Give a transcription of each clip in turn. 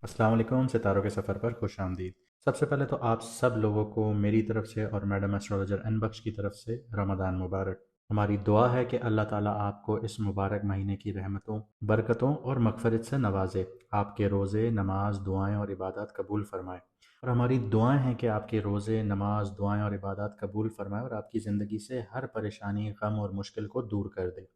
अस्सलाम वालेकुम। सितारों के सफ़र पर खुश आमदीद। सबसे पहले तो आप सब लोगों को मेरी तरफ से और मैडम एस्ट्रोलॉजर एन बख्श की तरफ से रमज़ान मुबारक। हमारी दुआ है कि अल्लाह ताला आपको इस मुबारक महीने की रहमतों, बरकतों और मगफरत से नवाजे, आपके रोज़े, नमाज, दुआएं और इबादत कबूल फरमाए। और हमारी दुआएं हैं कि आपके रोज़े, नमाज, दुआएं और इबादत कबूल फरमाए और आपकी ज़िंदगी से हर परेशानी, गम और मुश्किल को दूर कर दे।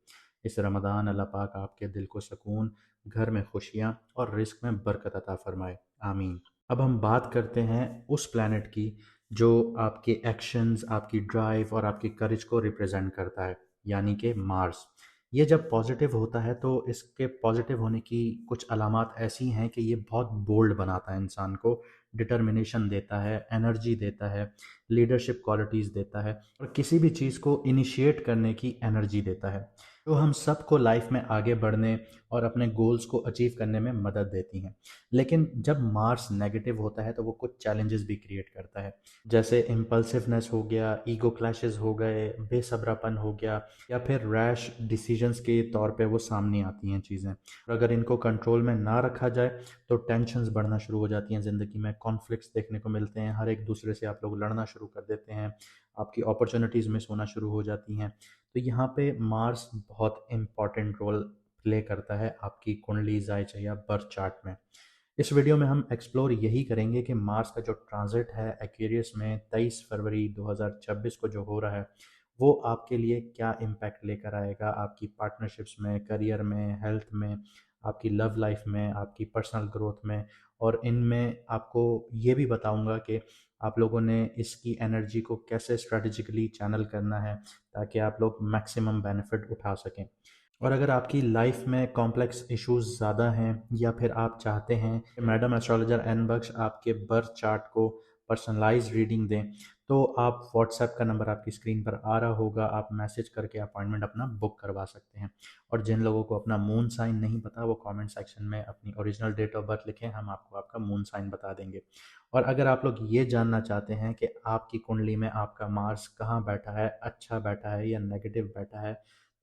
इस रमज़ान अल्लाह पाक आपके दिल को सुकून, घर में खुशियाँ और रिस्क में बरकत अता फरमाए। आमीन। अब हम बात करते हैं उस प्लैनेट की जो आपके एक्शंस, आपकी ड्राइव और आपकी करेज को रिप्रेजेंट करता है, यानी कि मार्स। ये जब पॉजिटिव होता है तो इसके पॉजिटिव होने की कुछ अलामात ऐसी हैं कि ये बहुत बोल्ड बनाता है इंसान को, डिटर्मिनेशन देता है, एनर्जी देता है, लीडरशिप क्वालिटीज़ देता है और किसी भी चीज़ को इनिशिएट करने की एनर्जी देता है, जो हम सबको लाइफ में आगे बढ़ने और अपने गोल्स को अचीव करने में मदद देती हैं। लेकिन जब मार्स नेगेटिव होता है तो वो कुछ चैलेंजेस भी क्रिएट करता है, जैसे इम्पल्सिवनेस हो गया, ईगो क्लैशेस हो गए, बेसब्रापन हो गया या फिर रैश डिसीजंस के तौर पे वो सामने आती हैं चीज़ें। और अगर इनको कंट्रोल में ना रखा जाए तो टेंशन्स बढ़ना शुरू हो जाती हैं ज़िंदगी में, कॉन्फ्लिक्ट्स देखने को मिलते हैं, हर एक दूसरे से आप लोग लड़ना शुरू कर देते हैं, आपकी अपॉर्चुनिटीज़ मिस होना शुरू हो जाती हैं। तो यहाँ पे मार्स बहुत इम्पॉर्टेंट रोल प्ले करता है आपकी कुंडली जायचा या बर्थ चार्ट में। इस वीडियो में हम एक्सप्लोर यही करेंगे कि मार्स का जो ट्रांजिट है एक्वेरियस में 23 फरवरी 2026 को जो हो रहा है, वो आपके लिए क्या इम्पैक्ट लेकर आएगा आपकी पार्टनरशिप्स में, करियर में, हेल्थ में, आपकी लव लाइफ में, आपकी पर्सनल ग्रोथ में। और इनमें आपको ये भी बताऊंगा कि आप लोगों ने इसकी एनर्जी को कैसे स्ट्रेटजिकली चैनल करना है ताकि आप लोग मैक्सिमम बेनिफिट उठा सकें। और अगर आपकी लाइफ में कॉम्प्लेक्स इश्यूज ज़्यादा हैं या फिर आप चाहते हैं कि मैडम एस्ट्रोलॉजर एन बख्श आपके बर्थ चार्ट को पर्सनलाइज रीडिंग दें, तो आप व्हाट्सएप का नंबर आपकी स्क्रीन पर आ रहा होगा, आप मैसेज करके अपॉइंटमेंट अपना बुक करवा सकते हैं। और जिन लोगों को अपना मून साइन नहीं पता वो कमेंट सेक्शन में अपनी ओरिजिनल डेट ऑफ बर्थ लिखें, हम आपको आपका मून साइन बता देंगे। और अगर आप लोग ये जानना चाहते हैं कि आपकी कुंडली में आपका मार्स कहाँ बैठा है, अच्छा बैठा है या नेगेटिव बैठा है,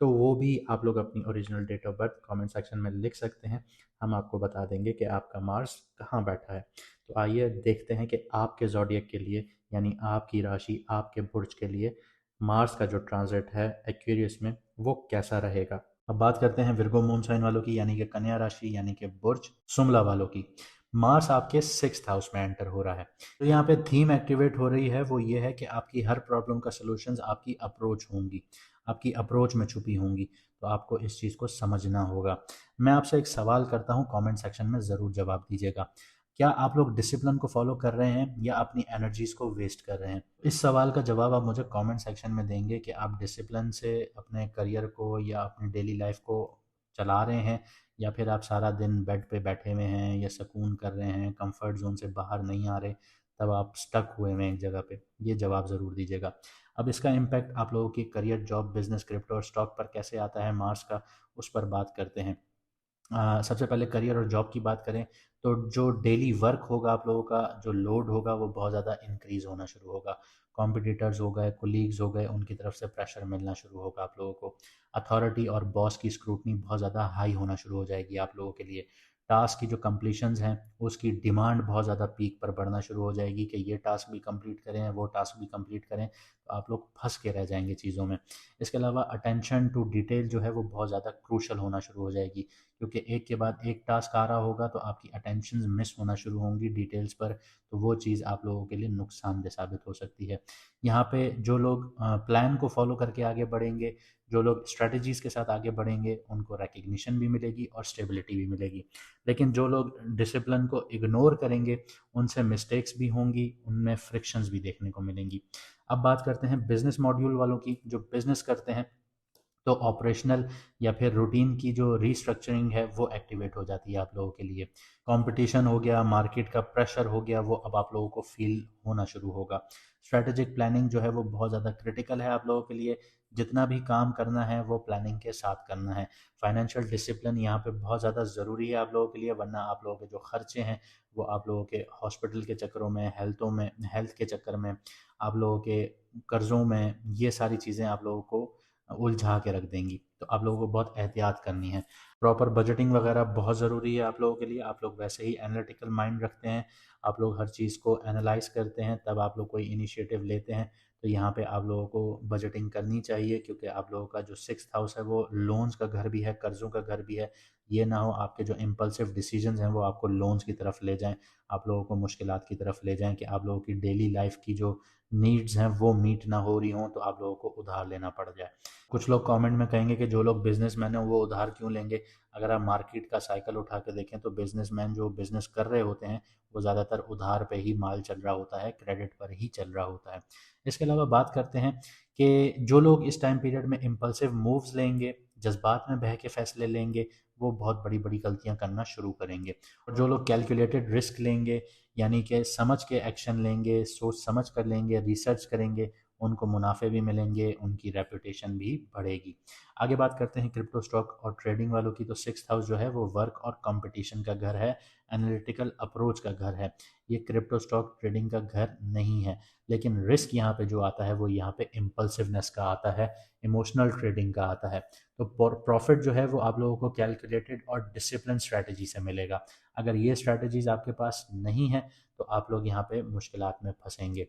तो वो भी आप लोग अपनी original date of birth comment section में लिख सकते हैं। हम आपको बता देंगे कि आपका मार्स कहाँ बैठा है। तो आइए देखते हैं कि आपके ज़ोडिएक के लिए, यानी आपकी राशि, आपके बुर्ज के लिए मार्स का जो ट्रांजिट है एक्वेरियस में वो कैसा रहेगा। अब बात करते हैं विर्गो मून साइन वालों की, यानी कि कन्या राशि, यानी कि बुर्ज सुमला वालों की। मार्स आपके 6th हाउस में एंटर हो रहा है। तो यहाँ पे थीम एक्टिवेट हो रही है, वो ये है कि आपकी हर प्रॉब्लम का सलूशंस आपकी अप्रोच होंगी, आपकी अप्रोच में छुपी होंगी। तो आपको इस चीज़ को समझना होगा। मैं आपसे एक सवाल करता हूँ, कमेंट सेक्शन में ज़रूर जवाब दीजिएगा। क्या आप लोग डिसिप्लिन को फॉलो कर रहे हैं या अपनी एनर्जीज को वेस्ट कर रहे हैं? इस सवाल का जवाब आप मुझे कमेंट सेक्शन में देंगे कि आप डिसिप्लिन से अपने करियर को या अपनी डेली लाइफ को चला रहे हैं, या फिर आप सारा दिन बेड पे बैठे हुए हैं या सुकून कर रहे हैं, कंफर्ट जोन से बाहर नहीं आ रहे, तब आप स्टक हुए हुए हैं एक जगह पे। ये जवाब ज़रूर दीजिएगा। अब इसका इम्पैक्ट आप लोगों की करियर, जॉब, बिजनेस, क्रिप्टो और स्टॉक पर कैसे आता है मार्स का, उस पर बात करते हैं। सबसे पहले करियर और जॉब की बात करें तो जो डेली वर्क होगा आप लोगों का, जो लोड होगा वो बहुत ज़्यादा इंक्रीज़ होना शुरू होगा। कॉम्पिटिटर्स हो गए, कोलीग्स हो गए, उनकी तरफ से प्रेशर मिलना शुरू होगा आप लोगों को। अथॉरिटी और बॉस की स्क्रूटनी बहुत ज़्यादा हाई होना शुरू हो जाएगी आप लोगों के लिए। टास्क की जो कंप्लीशंस हैं उसकी डिमांड बहुत ज़्यादा पीक पर बढ़ना शुरू हो जाएगी कि ये टास्क भी कंप्लीट करें, वो टास्क भी कंप्लीट करें, तो आप लोग फंस के रह जाएंगे चीज़ों में। इसके अलावा अटेंशन टू डिटेल जो है वो बहुत ज़्यादा क्रूशल होना शुरू हो जाएगी, क्योंकि एक के बाद एक टास्क आ रहा होगा तो आपकी अटेंशन मिस होना शुरू होंगी डिटेल्स पर। तो वो चीज़ आप लोगों के लिए नुकसानदेह साबित हो सकती है। यहाँ पे जो लोग प्लान को फॉलो करके आगे बढ़ेंगे, जो लोग स्ट्रेटजीज़ के साथ आगे बढ़ेंगे, उनको रिकग्निशन भी मिलेगी और स्टेबिलिटी भी मिलेगी। लेकिन जो लोग डिसिप्लिन को इग्नोर करेंगे उनसे मिस्टेक्स भी होंगी, उनमें फ्रिक्शंस भी देखने को मिलेंगी। अब बात करते हैं बिजनेस मॉड्यूल वालों की, जो बिजनेस करते हैं। तो ऑपरेशनल या फिर रूटीन की जो रीस्ट्रक्चरिंग है वो एक्टिवेट हो जाती है आप लोगों के लिए। कंपटीशन हो गया, मार्केट का प्रेशर हो गया, वो अब आप लोगों को फील होना शुरू होगा। स्ट्रेटेजिक प्लानिंग जो है वो बहुत ज़्यादा क्रिटिकल है आप लोगों के लिए। जितना भी काम करना है वो प्लानिंग के साथ करना है। फाइनेंशियल डिसिप्लिन यहाँ पे बहुत ज़्यादा ज़रूरी है आप लोगों के लिए, वरना आप लोगों के जो खर्चे हैं वो आप लोगों के हॉस्पिटल के चक्करों में, हेल्थ के चक्कर में, आप लोगों के कर्ज़ों में, ये सारी चीज़ें आप लोगों को उलझा के रख देंगी। तो आप लोगों को बहुत एहतियात करनी है। प्रॉपर बजटिंग वगैरह बहुत ज़रूरी है आप लोगों के लिए। आप लोग वैसे ही एनालिटिकल माइंड रखते हैं, आप लोग हर चीज़ को एनालाइज करते हैं, तब आप लोग कोई इनिशिएटिव लेते हैं। तो यहाँ पे आप लोगों को बजटिंग करनी चाहिए, क्योंकि आप लोगों का जो सिक्स्थ हाउस है वो लोन्स का घर भी है, कर्ज़ों का घर भी है। ये ना हो आपके जो इम्पल्सिव डिसीजंस हैं वो आपको लोन्स की तरफ ले जाएं, आप लोगों को मुश्किलात की तरफ ले जाएं, कि आप लोगों की डेली लाइफ की जो नीड्स हैं वो मीट ना हो रही हों, तो आप लोगों को उधार लेना पड़ जाए। कुछ लोग कमेंट में कहेंगे कि जो लोग बिजनेसमैन हैं वो उधार क्यों लेंगे। अगर आप मार्केट का साइकिल उठा के देखें तो बिजनेसमैन जो बिजनेस कर रहे होते हैं वो ज़्यादातर उधार पे ही माल चल रहा होता है, क्रेडिट पर ही चल रहा होता है। इसके अलावा बात करते हैं कि जो लोग इस टाइम पीरियड में इम्पल्सिव मूव्स लेंगे, जज्बात में बह के फैसले लेंगे, वो बहुत बड़ी बड़ी गलतियां करना शुरू करेंगे। और जो लोग कैलकुलेटेड रिस्क लेंगे, यानी कि समझ के एक्शन लेंगे, सोच समझ कर लेंगे, रिसर्च करेंगे, उनको मुनाफे भी मिलेंगे, उनकी रेपुटेशन भी बढ़ेगी। आगे बात करते हैं क्रिप्टो स्टॉक और ट्रेडिंग वालों की। तो सिक्स्थ हाउस जो है वो वर्क और कंपटीशन का घर है, एनालिटिकल अप्रोच का घर है। ये क्रिप्टो स्टॉक ट्रेडिंग का घर नहीं है। लेकिन रिस्क यहाँ पे जो आता है वो यहाँ पे इम्पल्सिवनेस का आता है, इमोशनल ट्रेडिंग का आता है। तो प्रॉफिट जो है वो आप लोगों को कैलकुलेटेड और डिसिप्लिन स्ट्रैटेजी से मिलेगा। अगर ये स्ट्रैटेजीज आपके पास नहीं है तो आप लोग यहाँ पे मुश्किलात में फंसेंगे।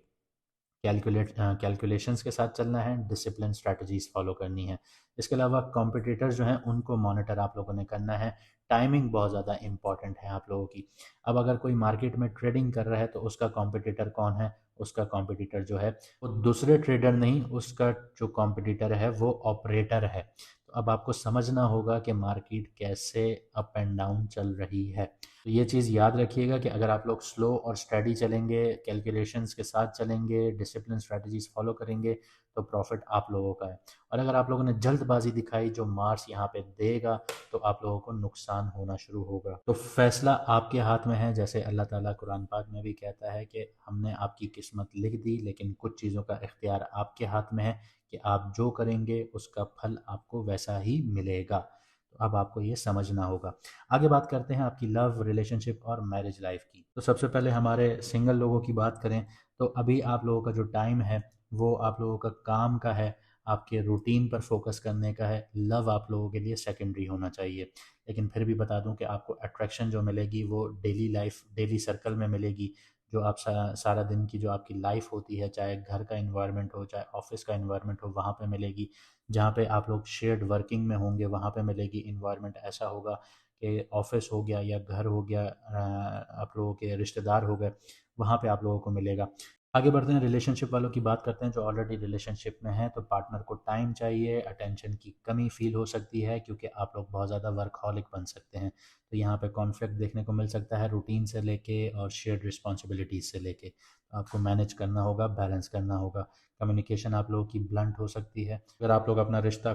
कैलकुलेशंस के साथ चलना है, डिसिप्लिन स्ट्रैटेजीज फॉलो करनी है। इसके अलावा कॉम्पिटिटर्स जो हैं उनको मॉनिटर आप लोगों ने करना है। टाइमिंग बहुत ज़्यादा इंपॉर्टेंट है आप लोगों की। अब अगर कोई मार्केट में ट्रेडिंग कर रहा है तो उसका कॉम्पिटिटर कौन है? उसका कॉम्पिटिटर जो है वो दूसरे ट्रेडर नहीं, उसका जो कॉम्पिटिटर है वो ऑपरेटर है। तो अब आपको समझना होगा कि मार्केट कैसे अप एंड डाउन चल रही है। तो ये चीज़ याद रखिएगा कि अगर आप लोग स्लो और स्टडी चलेंगे, कैलकुलेशंस के साथ चलेंगे, डिसिप्लिन स्ट्रैटेजीज फॉलो करेंगे, तो प्रॉफिट आप लोगों का है। और अगर आप लोगों ने जल्दबाजी दिखाई जो मार्स यहाँ पे देगा, तो आप लोगों को नुकसान होना शुरू होगा। तो फैसला आपके हाथ में है। जैसे अल्लाह ताला कुरान पाक में भी कहता है कि हमने आपकी किस्मत लिख दी, लेकिन कुछ चीज़ों का इख्तियार आपके हाथ में है कि आप जो करेंगे उसका फल आपको वैसा ही मिलेगा। तो अब आपको ये समझना होगा। आगे बात करते हैं आपकी लव रिलेशनशिप और मैरिज लाइफ की। तो सबसे पहले हमारे सिंगल लोगों की बात करें तो अभी आप लोगों का जो टाइम है वो आप लोगों का काम का है, आपके रूटीन पर फोकस करने का है। लव आप लोगों के लिए सेकेंडरी होना चाहिए। लेकिन फिर भी बता दूं कि आपको अट्रैक्शन जो मिलेगी वो डेली लाइफ, डेली सर्कल में मिलेगी। जो आप सारा दिन की जो आपकी लाइफ होती है, चाहे घर का इन्वायरमेंट हो चाहे ऑफिस का इन्वायरमेंट हो, वहाँ पे मिलेगी। जहाँ पे आप लोग शेयर्ड वर्किंग में होंगे वहाँ पे मिलेगी। इन्वायरमेंट ऐसा होगा कि ऑफिस हो गया या घर हो गया, आप लोगों के रिश्तेदार हो गए, वहाँ पे आप लोगों को मिलेगा। आगे बढ़ते हैं, रिलेशनशिप वालों की बात करते हैं जो ऑलरेडी रिलेशनशिप में हैं। तो पार्टनर को टाइम चाहिए, अटेंशन की कमी फील हो सकती है क्योंकि आप लोग बहुत ज़्यादा वर्कहॉलिक बन सकते हैं। तो यहाँ पे कॉन्फ्लिक्ट देखने को मिल सकता है रूटीन से लेके और शेयर्ड रिस्पॉन्सिबिलिटीज़ से लेके। तो आपको मैनेज करना होगा, बैलेंस करना होगा। कम्युनिकेशन आप लोगों की ब्लंट हो सकती है। अगर आप लोग अपना रिश्ता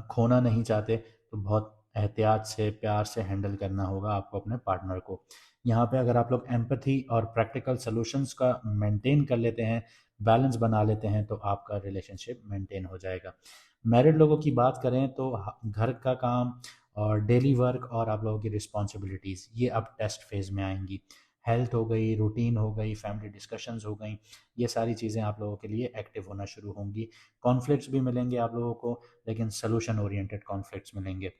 खोना नहीं चाहते तो बहुत एहतियात से, प्यार से हैंडल करना होगा आपको अपने पार्टनर को। यहाँ पे अगर आप लोग एम्पैथी और प्रैक्टिकल सॉल्यूशंस का मेंटेन कर लेते हैं, बैलेंस बना लेते हैं, तो आपका रिलेशनशिप मेंटेन हो जाएगा। मैरिड लोगों की बात करें तो घर का काम और डेली वर्क और आप लोगों की रिस्पॉन्सिबिलिटीज़ ये अब टेस्ट फेज़ में आएंगी। हेल्थ हो गई, रूटीन हो गई, फैमिली डिस्कशंस हो गई, ये सारी चीज़ें आप लोगों के लिए एक्टिव होना शुरू होंगी। कॉन्फ्लिक्ट्स भी मिलेंगे आप लोगों को, लेकिन सोल्यूशन ओरिएंटेड कॉन्फ्लिक्ट्स मिलेंगे।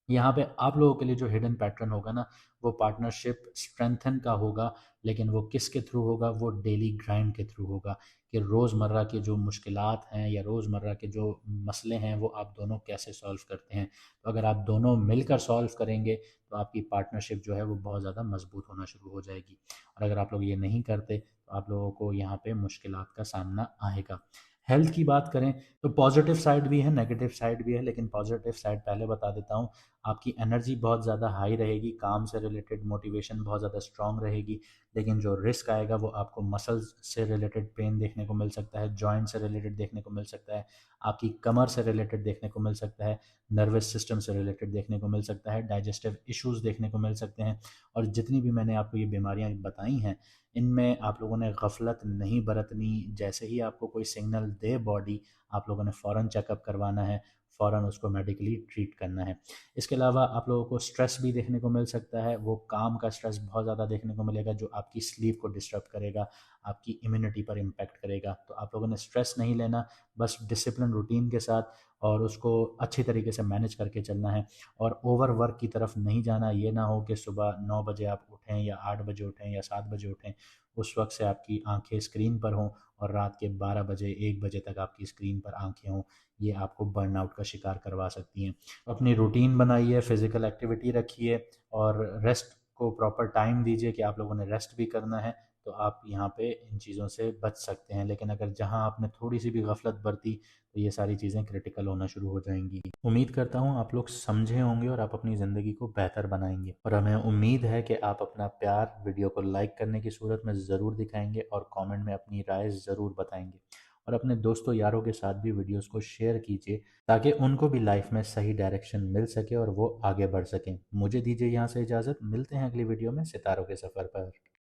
यहाँ पे आप लोगों के लिए जो हिडन पैटर्न होगा ना, वो पार्टनरशिप स्ट्रेंथन का होगा। लेकिन वो किसके थ्रू होगा? वो डेली ग्राइंड के थ्रू होगा, कि रोज़मर्रा के जो मुश्किलात हैं या रोज़मर्रा के जो मसले हैं वो आप दोनों कैसे सॉल्व करते हैं। तो अगर आप दोनों मिलकर सॉल्व करेंगे तो आपकी पार्टनरशिप जो है वो बहुत ज़्यादा मजबूत होना शुरू हो जाएगी। और अगर आप लोग ये नहीं करते तो आप लोगों को यहाँ पे मुश्किलात का सामना आएगा। हेल्थ की बात करें तो पॉजिटिव साइड भी है, नेगेटिव साइड भी है, लेकिन पॉजिटिव साइड पहले बता देता हूँ। आपकी एनर्जी बहुत ज़्यादा हाई रहेगी, काम से रिलेटेड मोटिवेशन बहुत ज़्यादा स्ट्रांग रहेगी। लेकिन जो रिस्क आएगा वो आपको मसल्स से रिलेटेड पेन देखने को मिल सकता है, जॉइंट से रिलेटेड देखने को मिल सकता है, आपकी कमर से रिलेटेड देखने को मिल सकता है, नर्वस सिस्टम से रिलेटेड देखने को मिल सकता है, डाइजेस्टिव इश्यूज़ देखने को मिल सकते हैं। और जितनी भी मैंने आपको ये बीमारियाँ बताई हैं, इनमें आप लोगों ने गफलत नहीं बरतनी। जैसे ही आपको कोई सिग्नल दे बॉडी, आप लोगों ने फ़ौरन चेकअप करवाना है, फ़ौरन उसको मेडिकली ट्रीट करना है। इसके अलावा आप लोगों को स्ट्रेस भी देखने को मिल सकता है। वो काम का स्ट्रेस बहुत ज़्यादा देखने को मिलेगा जो आपकी स्लीप को डिस्टर्ब करेगा, आपकी इम्यूनिटी पर इम्पैक्ट करेगा। तो आप लोगों ने स्ट्रेस नहीं लेना, बस डिसिप्लिन रूटीन के साथ और उसको अच्छी तरीके से मैनेज करके चलना है। और ओवर वर्क की तरफ नहीं जाना, ये ना हो कि सुबह 9 बजे आप उठें या 8 बजे उठें या 7 बजे उठें, उस वक्त से आपकी आंखें स्क्रीन पर हों और रात के 12 बजे 1 बजे तक आपकी स्क्रीन पर आंखें हों। ये आपको बर्नआउट का शिकार करवा सकती हैं। अपनी रूटीन बनाइए, फिज़िकल एक्टिविटी रखिए और रेस्ट को प्रॉपर टाइम दीजिए कि आप लोगों ने रेस्ट भी करना है, तो आप यहाँ पे इन चीज़ों से बच सकते हैं। लेकिन अगर जहाँ आपने थोड़ी सी भी गफलत बरती तो ये सारी चीज़ें क्रिटिकल होना शुरू हो जाएंगी। उम्मीद करता हूँ आप लोग समझे होंगे और आप अपनी ज़िंदगी को बेहतर बनाएंगे, और हमें उम्मीद है कि आप अपना प्यार वीडियो को लाइक करने की सूरत में ज़रूर दिखाएंगे और कमेंट में अपनी राय ज़रूर बताएंगे। और अपने दोस्तों यारों के साथ भी वीडियोस को शेयर कीजिए ताकि उनको भी लाइफ में सही डायरेक्शन मिल सके और वो आगे बढ़ सकें। मुझे दीजिए यहाँ से इजाज़त, मिलते हैं अगली वीडियो में सितारों के सफ़र पर।